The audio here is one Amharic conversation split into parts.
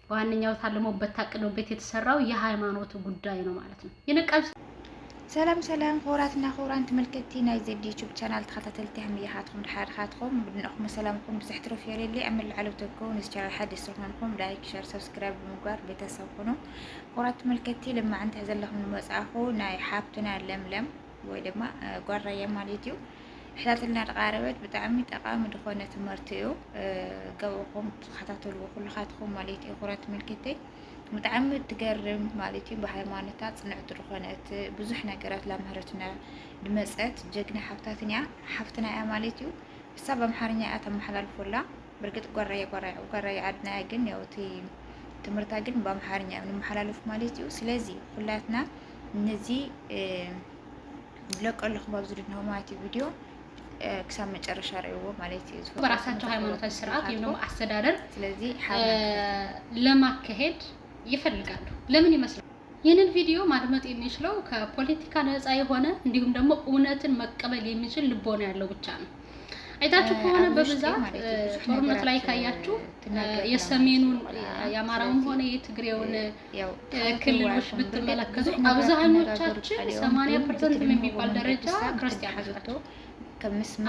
ዋንኛው ታልሞበት ታቅዶበት የተሰራው የሃይማኖት ጉዳይ ነው ማለት ነው። የነቃጅ ሰላም ሆራትና ሆራን ተመልከቲ ናይ ዘዲ ዩቲዩብ ቻናል ተከታተልቲ ህምያሃትኩም ድሓርካትኩም ብድንኹም ሰላምኩም ብዝሕ ትረፍ የለሊ ኣመል ዓለውተኩም ንቻናል ሓድሽ ስለኾንኩም ላይክ ሼር ሰብስክራይብ ብምግባር ቤተሰብ ሁኑ። ሆራት ተመልከቲ ለማ አንተ ዘለኹም መጻኹ ናይ ሓብትና ለምለም ወይ ድማ ጓራያ ማለት እዩ ሕላትና ተቃረበት ብጣዕሚ ጠቃሚ ድኾነ ትምህርቲ እዩ ገበኹም ተከታተልዎ ኩልኻትኩም ማለት እዩ። ሆራት ተመልከቲ ብጣዕሚ ትገርም ማለት እዩ በሃይማኖታት ጽንዕት ድኾነት ብዙሕ ነገራት ለምህረትና ድመጸት ጀግና ሓፍትና እያ ማለት እዩ። እሳ በአምሓርኛ እያ ተመሓላልፎላ በርግጥ ጓራያ ዓድና ግን ያው ትምህርታ ግን በአምሓርኛ ንመሓላለፍ ማለት እዩ። ስለዚህ ሁላትና እነዚህ ለቀልኹም ኣብዝድነው ማለት እዩ ቪዲዮ ክሳብ መጨረሻ ረእይዎ ማለት እዩ። በራሳቸው ሃይማኖታዊ ስርዓት ነው አስተዳደር ስለዚህ ለማካሄድ ይፈልጋሉ። ለምን ይመስላል? ይህንን ቪዲዮ ማድመጥ የሚችለው ከፖለቲካ ነፃ የሆነ እንዲሁም ደግሞ እውነትን መቀበል የሚችል ልቦና ያለው ብቻ ነው። አይታችሁ ከሆነ በብዛት ጦርነት ላይ ካያችሁ የሰሜኑን የአማራውን ሆነ የትግሬውን ክልሎች ብትመለከቱ አብዛኞቻችን 80% የሚባል ደረጃ ክርስቲያኖች ናቸው።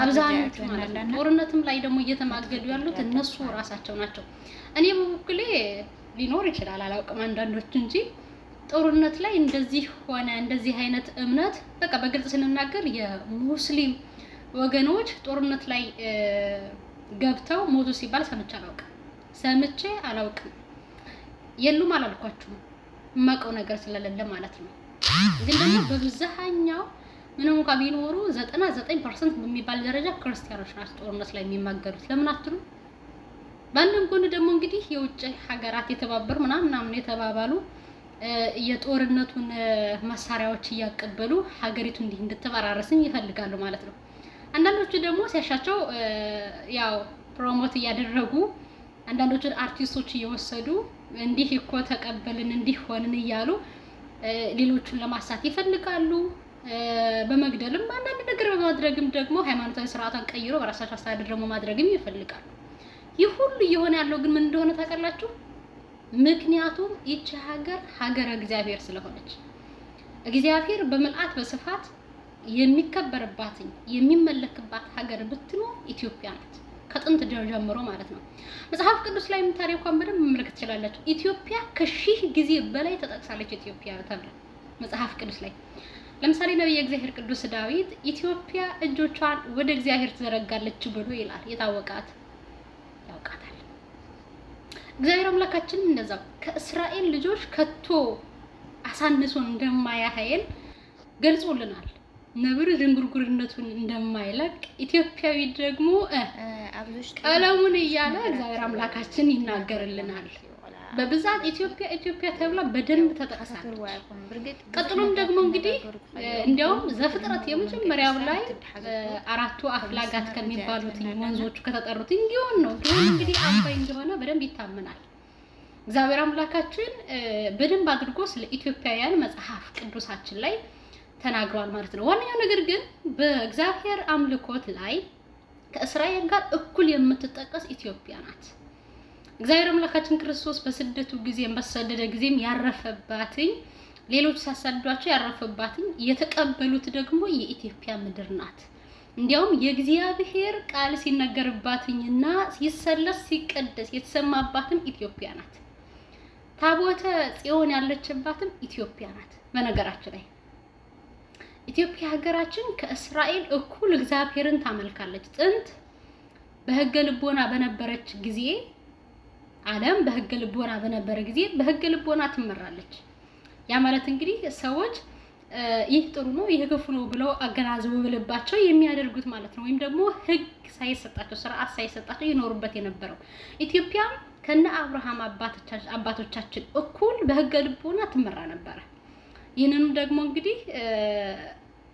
አብዛኞቹ ማለት ነው። ጦርነትም ላይ ደግሞ እየተማገዱ ያሉት እነሱ ራሳቸው ናቸው። እኔ በበኩሌ ሊኖር ይችላል አላውቅም አንዳንዶች እንጂ ጦርነት ላይ እንደዚህ ሆነ እንደዚህ አይነት እምነት በቃ በግልጽ ስንናገር የሙስሊም ወገኖች ጦርነት ላይ ገብተው ሞቱ ሲባል ሰምቼ አላውቅም። የሉም አላልኳችሁም ማቀው ነገር ስለሌለ ማለት ነው። ግን ደግሞ በብዛኛው ምንም እንኳን ቢኖሩ 99% በሚባል ደረጃ ክርስቲያኖች ናቸው ጦርነት ላይ የሚማገዱት። ለምን አትሉ? ባንድም ጎን ደግሞ እንግዲህ የውጭ ሀገራት የተባበሩ ምናምን የተባባሉ የጦርነቱን መሳሪያዎች እያቀበሉ ሀገሪቱ እንዲህ እንድትፈራረስን ይፈልጋሉ ማለት ነው። አንዳንዶቹ ደግሞ ሲያሻቸው ያው ፕሮሞት እያደረጉ አንዳንዶቹ አርቲስቶች እየወሰዱ እንዲህ እኮ ተቀበልን እንዲህ ሆንን እያሉ ሌሎቹን ለማሳት ይፈልጋሉ። በመግደልም አንዳንድ ነገር በማድረግም ደግሞ ሃይማኖታዊ ስርዓቷን ቀይሮ በራሳቸው አስተዳደር ደግሞ ማድረግም ይፈልጋሉ። ይህ ሁሉ እየሆነ ያለው ግን ምን እንደሆነ ታውቃላችሁ? ምክንያቱም ይህች ሀገር እግዚአብሔር ስለሆነች እግዚአብሔር በመልአት በስፋት የሚከበርባት የሚመለክባት ሀገር ብትኖር ኢትዮጵያ ናት። ከጥንት ጀምሮ ማለት ነው። መጽሐፍ ቅዱስ ላይ ታሪኳን በደንብ መመልከት ትችላላችሁ። ኢትዮጵያ ከሺህ ጊዜ በላይ ተጠቅሳለች ኢትዮጵያ ተብላ መጽሐፍ ቅዱስ ላይ። ለምሳሌ ነብዩ እግዚአብሔር ቅዱስ ዳዊት ኢትዮጵያ እጆቿን ወደ እግዚአብሔር ትዘረጋለች ብሎ ይላል። ያውቃታል እግዚአብሔር አምላካችን እንደዛው ከእስራኤል ልጆች ከቶ አሳንሶ እንደማያህል ገልጾልናል። ነብር ዝንጉርጉርነቱን እንደማይለቅ ኢትዮጵያዊ ደግሞ ቀለሙን እያለ እግዚአብሔር አምላካችን ይናገርልናል። በብዛት ኢትዮጵያ ተብላ በደንብ ተጠቅሳለች። ቀጥሎም ደግሞ እንግዲህ እንዲያውም ዘፍጥረት የመጀመሪያው ላይ አራቱ አፍላጋት ከሚባሉት ወንዞቹ ከተጠሩት እንዲሆን ነው እንግዲህ አባይ እንደሆነ በደንብ ይታመናል። እግዚአብሔር አምላካችን በደንብ አድርጎ ስለ ኢትዮጵያውያን መጽሐፍ ቅዱሳችን ላይ ተናግሯል ማለት ነው። ዋናው ነገር ግን በእግዚአብሔር አምልኮት ላይ ከእስራኤል ጋር እኩል የምትጠቀስ ኢትዮጵያ ናት። እግዚአብሔር አምላካችን ክርስቶስ በስደቱ ጊዜም በተሰደደ ጊዜም ያረፈባትኝ ሌሎች ሳሳዷቸው ያረፈባትኝ የተቀበሉት ደግሞ የኢትዮጵያ ምድር ናት። እንዲያውም የእግዚአብሔር ቃል ሲነገርባትኝና ሲሰለስ ሲቀደስ የተሰማባትም ኢትዮጵያ ናት። ታቦተ ጽዮን ያለችባትም ኢትዮጵያ ናት። በነገራችን ላይ ኢትዮጵያ ሀገራችን ከእስራኤል እኩል እግዚአብሔርን ታመልካለች። ጥንት በሕገ ልቦና በነበረች ጊዜ ዓለም በሕገ ልቦና በነበረ ጊዜ በሕገ ልቦና ትመራለች። ያ ማለት እንግዲህ ሰዎች ይህ ጥሩ ነው ይህ ክፉ ነው ብለው አገናዝበው በልባቸው የሚያደርጉት ማለት ነው። ወይም ደግሞ ሕግ ሳይሰጣቸው ስርዓት ሳይሰጣቸው ይኖሩበት የነበረው ኢትዮጵያ ከነ አብርሃም አባቶቻችን እኩል በሕገ ልቦና ትመራ ነበር። ይህንንም ደግሞ እንግዲህ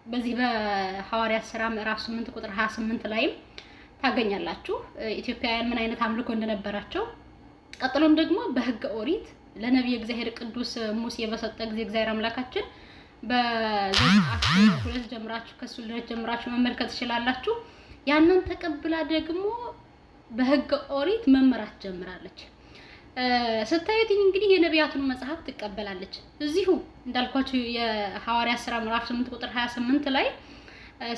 በዚህ በሐዋርያት ሥራ ምዕራፍ 8 ቁጥር 28 ላይ ታገኛላችሁ ኢትዮጵያውያን ምን አይነት አምልኮ እንደነበራቸው። ቀጥሎም ደግሞ በሕገ ኦሪት ለነብዩ እግዚአብሔር ቅዱስ ሙሴ በሰጠ ጊዜ እግዚአብሔር አምላካችን በዘጸአት 2 ጀምራችሁ ከሱ ድረስ ጀምራችሁ መመልከት ትችላላችሁ። ያንን ተቀብላ ደግሞ በሕገ ኦሪት መመራት ጀምራለች። ስታዩት እንግዲህ የነቢያቱን መጽሐፍ ትቀበላለች። እዚሁ እንዳልኳችሁ የሐዋርያ ሥራ ምዕራፍ 8 ቁጥር 28 ላይ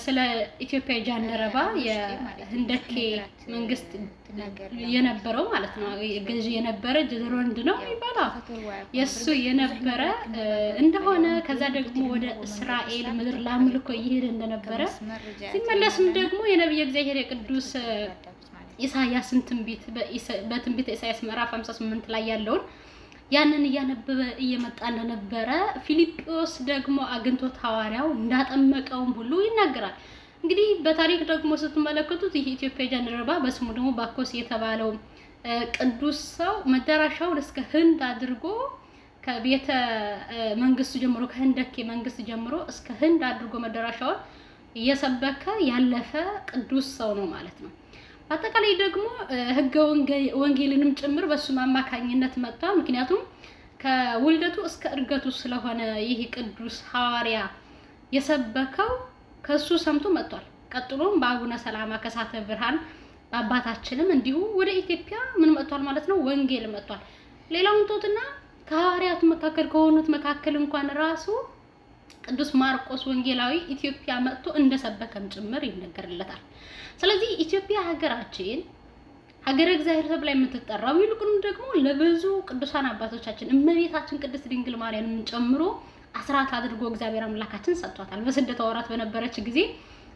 ስለ ኢትዮጵያ ጃንደረባ የህንደኬ መንግስት የነበረው ማለት ነው ገዢ የነበረ ጀሮንድ ነው ይባላል የሱ የነበረ እንደሆነ ከዛ ደግሞ ወደ እስራኤል ምድር ላምልኮ ይሄድ እንደነበረ ሲመለስም ደግሞ የነብዩ እግዚአብሔር የቅዱስ ኢሳያስን ትንቢት በትንቢተ ኢሳያስ ምዕራፍ 58 ላይ ያለውን ያንን ያነበበ እየመጣ እንደነበረ ፊልጶስ ደግሞ አግኝቶት ሐዋርያው እንዳጠመቀው ሁሉ ይናገራል። እንግዲህ በታሪክ ደግሞ ስትመለከቱት ይሄ ኢትዮጵያ ጃንደረባ በስሙ ደግሞ ባኮስ የተባለው ቅዱስ ሰው መዳረሻውን እስከ ህንድ አድርጎ ከቤተ መንግስት ጀምሮ ከህንደኬ መንግስት ጀምሮ እስከ ህንድ አድርጎ መዳረሻውን እየሰበከ ያለፈ ቅዱስ ሰው ነው ማለት ነው። አጠቃላይ ደግሞ ህገ ወንጌልንም ጭምር በሱ ማማካኝነት መጣ። ምክንያቱም ከውልደቱ እስከ እርገቱ ስለሆነ ይሄ ቅዱስ ሐዋርያ የሰበከው ከሱ ሰምቶ መጥቷል። ቀጥሎም በአቡነ ሰላማ ከሳተ ብርሃን አባታችንም እንዲሁ ወደ ኢትዮጵያ ምን መጥቷል ማለት ነው ወንጌል መጥቷል። ሌላውን ቶትና ከሐዋርያቱ መካከል ከሆኑት መካከል እንኳን ራሱ ቅዱስ ማርቆስ ወንጌላዊ ኢትዮጵያ መጥቶ እንደሰበከም ጭምር ይነገርለታል። ስለዚህ ኢትዮጵያ ሀገራችን ሀገረ እግዚአብሔር ተብላ የምትጠራው ይልቁንም ደግሞ ለብዙ ቅዱሳን አባቶቻችን እመቤታችን ቅድስት ድንግል ማርያምን ጨምሮ አስራት አድርጎ እግዚአብሔር አምላካችን ሰጥቷታል። በስደት ወራት በነበረች ጊዜ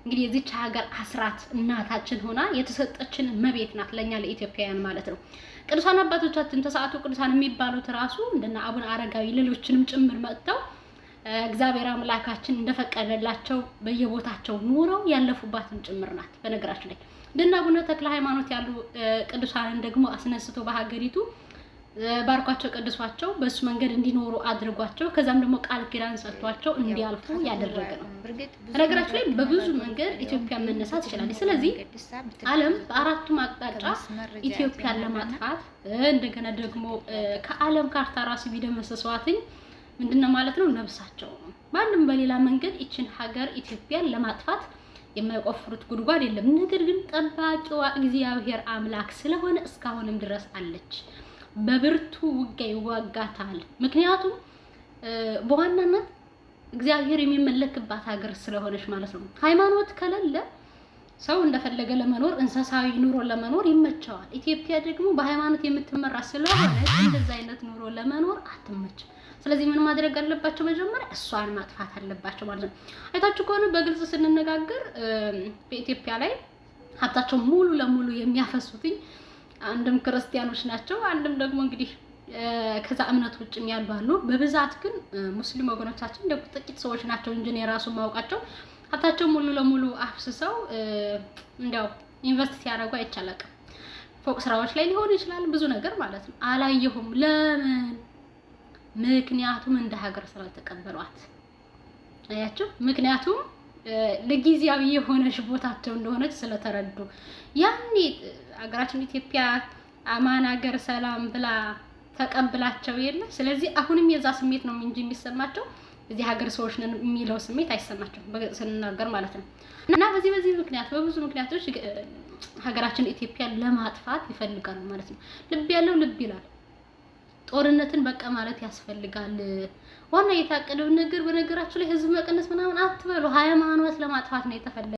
እንግዲህ የዚች ሀገር አስራት እናታችን ሆና የተሰጠችን እመቤት ናት ለኛ ለኢትዮጵያውያን ማለት ነው። ቅዱሳን አባቶቻችን ተሰዓቱ ቅዱሳን የሚባሉት ራሱ እንደና አቡነ አረጋዊ ሌሎችንም ጭምር መጥተው እግዚአብሔር አምላካችን እንደፈቀደላቸው በየቦታቸው ኑረው ያለፉባትን ጭምር ናት። በነገራችን ላይ እንደና አቡነ ተክለ ሃይማኖት ያሉ ቅዱሳንን ደግሞ አስነስቶ በሀገሪቱ ባርኳቸው ቀድሷቸው በሱ መንገድ እንዲኖሩ አድርጓቸው ከዛም ደግሞ ቃል ኪዳን ሰጥቷቸው እንዲያልፉ ያደረገ ነው። በነገራችን ላይ በብዙ መንገድ ኢትዮጵያ መነሳት ይችላል። ስለዚህ ዓለም በአራቱም አቅጣጫ ኢትዮጵያን ለማጥፋት እንደገና ደግሞ ከዓለም ካርታ ራሱ ቢደመሰሷትኝ ምንድነው ማለት ነው ነብሳቸው ነው። ማንም በሌላ መንገድ እቺን ሀገር ኢትዮጵያን ለማጥፋት የማይቆፍሩት ጉድጓድ የለም። ነገር ግን ጠባቂዋ እግዚአብሔር አምላክ ስለሆነ እስካሁንም ድረስ አለች። በብርቱ ውጊያ ይዋጋታል። ምክንያቱም በዋናነት እግዚአብሔር የሚመለክባት ሀገር ስለሆነች ማለት ነው። ሃይማኖት ከሌለ ሰው እንደፈለገ ለመኖር እንስሳዊ ኑሮ ለመኖር ይመቸዋል። ኢትዮጵያ ደግሞ በሃይማኖት የምትመራ ስለሆነ እንደዛ አይነት ኑሮ ለመኖር አትመች። ስለዚህ ምን ማድረግ አለባቸው? መጀመሪያ እሷን ማጥፋት አለባቸው ማለት ነው። አይታችሁ ከሆነ በግልጽ ስንነጋገር በኢትዮጵያ ላይ ሀብታቸው ሙሉ ለሙሉ የሚያፈሱትኝ አንድም ክርስቲያኖች ናቸው፣ አንድም ደግሞ እንግዲህ ከዛ እምነት ውጭም ያሉ አሉ። በብዛት ግን ሙስሊም ወገኖቻችን እንደ ጥቂት ሰዎች ናቸው እንጂ ነው ራሱ ማውቃቸው ሀብታቸው ሙሉ ለሙሉ አፍስሰው እንዲያው ኢንቨስት ሲያደርጉ አይቻለቅም። ፎቅ ስራዎች ላይ ሊሆን ይችላል ብዙ ነገር ማለት ነው። አላየሁም። ለምን? ምክንያቱም እንደ ሀገር ስላልተቀበሏት አያችሁ። ምክንያቱም ለጊዜያዊ የሆነች ቦታቸው እንደሆነች ስለተረዱ ያኔ ሀገራችን ኢትዮጵያ አማን ሀገር ሰላም ብላ ተቀብላቸው የለ። ስለዚህ አሁንም የዛ ስሜት ነው እንጂ የሚሰማቸው እዚህ ሀገር ሰዎች ነን የሚለው ስሜት አይሰማቸውም ስንናገር ማለት ነው። እና በዚህ ምክንያት በብዙ ምክንያቶች ሀገራችን ኢትዮጵያን ለማጥፋት ይፈልጋሉ ማለት ነው። ልብ ያለው ልብ ይላል። ጦርነትን በቃ ማለት ያስፈልጋል። ዋና የታቀደው ነገር በነገራችሁ ላይ ህዝብ መቀነስ ምናምን አትበሉ። ሃይማኖት ለማጥፋት ነው የተፈለገው።